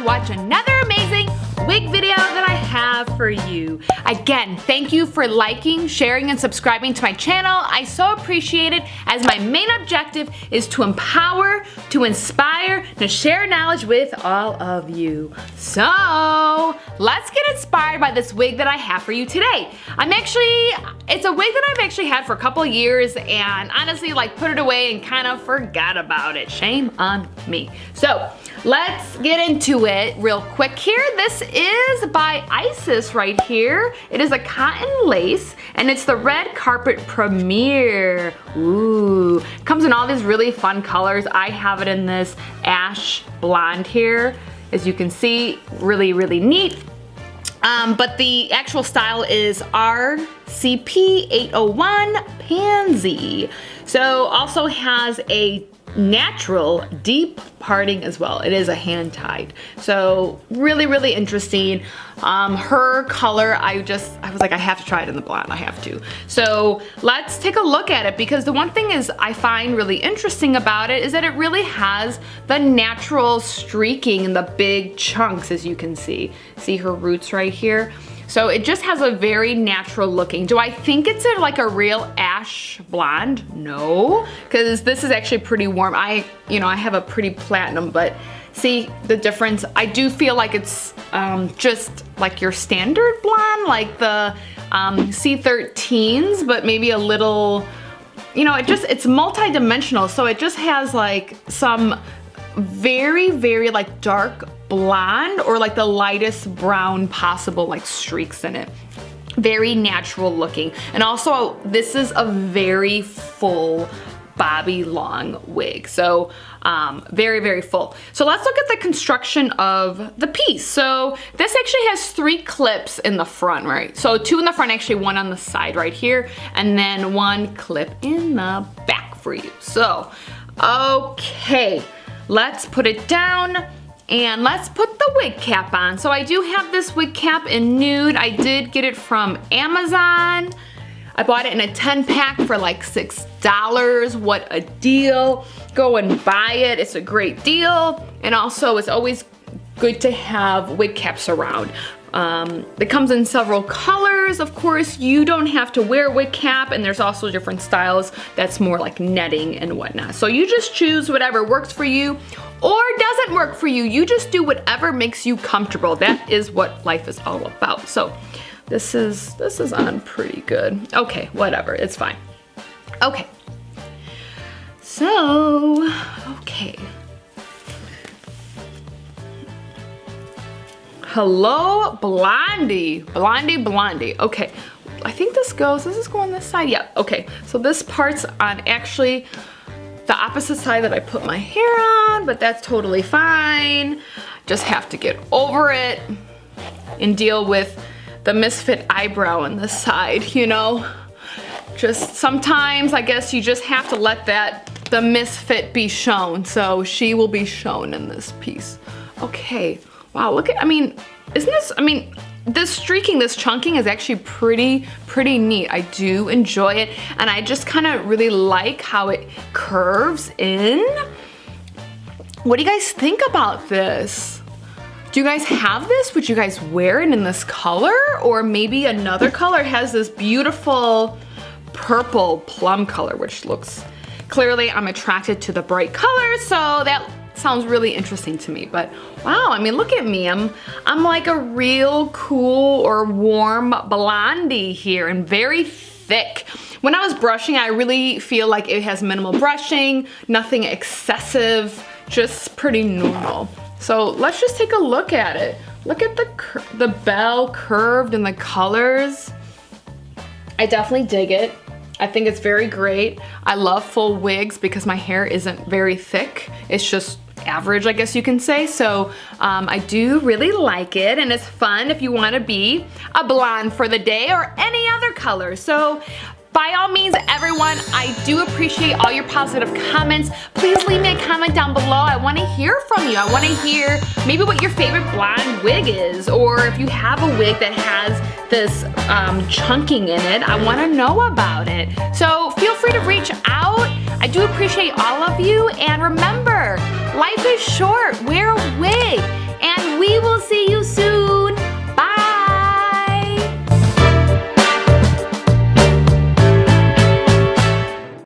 watch another amazing wig video that I have for you. Again, thank you for liking, sharing, and subscribing to my channel. I so appreciate it, as my main objective is to empower, to inspire, to share knowledge with all of you. So let's get inspired by this wig that I have for you today. It's a wig that I've actually had for a couple years and honestly put it away and kind of forgot about it. Shame on me. So let's get into it real quick here. This is by Isis right here. It is a cotton lace and it's the Red Carpet Premiere. Ooh, comes in all these really fun colors. I have it in this ash blonde here. As you can see, really, really neat. But the actual style is RCP 801 Pansy. So also has a natural deep parting as well. It is a hand tied. So really, really interesting. Her color, I was like, I have to try it in the blonde, I have to. So let's take a look at it, because the one thing is I find really interesting about it is that it really has the natural streaking and the big chunks, as you can see. See her roots right here? So it just has a very natural looking. Do I think it's like a real ash blonde? No, because this is actually pretty warm. I have a pretty platinum, but see the difference? I do feel like it's just like your standard blonde, like the C13s, but maybe a little, it's multi-dimensional. So it just has like some very, very dark blonde or the lightest brown possible streaks in it. Very natural looking. And also this is a very full bobby long wig. So very, very full. So let's look at the construction of the piece. So this actually has 3 clips in the front, right? So 2 in the front, actually 1 on the side right here, and then 1 clip in the back for you. So, okay, let's put it down. And let's put the wig cap on. So I do have this wig cap in nude. I did get it from Amazon. I bought it in a 10-pack for like $6. What a deal. Go and buy it. It's a great deal. And also it's always good to have wig caps around. It comes in several colors. Of course, you don't have to wear a wig cap, and there's also different styles that's more like netting and whatnot. So you just choose whatever works for you or doesn't work for you. You just do whatever makes you comfortable. That is what life is all about. So this is on pretty good. Okay, whatever, it's fine. Okay. So, okay. Hello, Blondie. Blondie. Okay, I think this is going this side. Yeah, okay. So this part's on actually the opposite side that I put my hair on, but that's totally fine. Just have to get over it and deal with the misfit eyebrow on this side, Just sometimes, I guess you just have to let the misfit be shown. So she will be shown in this piece. Okay. Wow, look at, this streaking, this chunking is actually pretty neat. I do enjoy it, and I just kind of really like how it curves in. What do you guys think about this? Do you guys have this? Would you guys wear it in this color? Or maybe another color? It has this beautiful purple plum color, which looks, clearly I'm attracted to the bright colors, so that sounds really interesting to me. But wow, look at me. I'm like a real cool or warm blondie here, and very thick. When I was brushing, I really feel like it has minimal brushing, nothing excessive, just pretty normal. So let's just take a look at it. Look at the bell curved and the colors. I definitely dig it. I think it's very great. I love full wigs because my hair isn't very thick. It's just average, I guess you can say. So I do really like it, and it's fun if you want to be a blonde for the day or any other color. So by all means, everyone, I do appreciate all your positive comments. Please leave me a comment down below. I want to hear from you. I want to hear maybe what your favorite blonde wig is, or if you have a wig that has this chunking in it, I want to know about it. So feel free to reach out. I do appreciate all of you, and remember, life is short. Wear a wig. and we will see